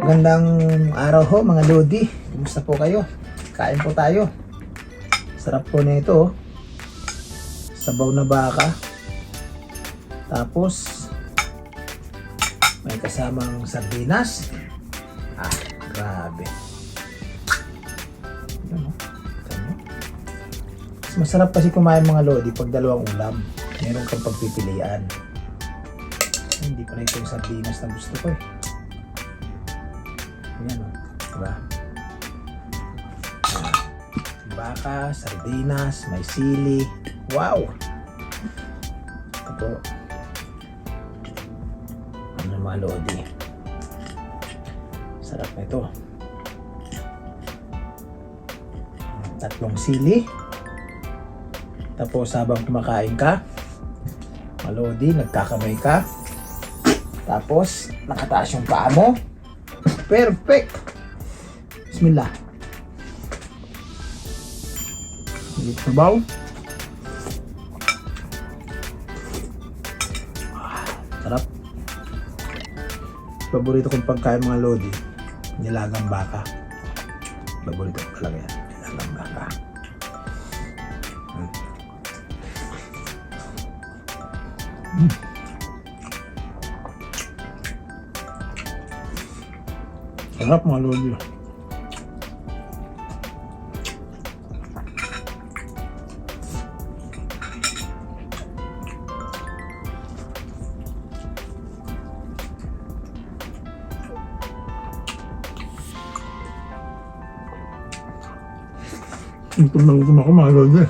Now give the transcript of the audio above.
Magandang araw ho mga Lodi. Kumusta po kayo? Kain po tayo. Sarap po na ito. Sabaw na baka. Tapos may kasamang sardinas. Grabe. Ano? Mas masarap kasi kumain mga Lodi pag dalawang ulam. Meron kang pagpipilian. Hindi pa rin itong sardinas na gusto ko eh. Ayan o, diba? Baka, sardinas, may sili. Wow! Ito po. Ano mga Lodi? Sarap na ito. Tatlong sili. Tapos habang kumakain ka, mga Lodi, nagkakamay ka. Tapos, nakataas yung paa mo. Perfect! Bismillah. Sabaw. Sarap. Paborito kong pagkain mga Lodi, nilagang baka. Paborito ko talaga yan, nilagang baka. Sarap mga Lodi. Gutom na gutom ako mga Lodi.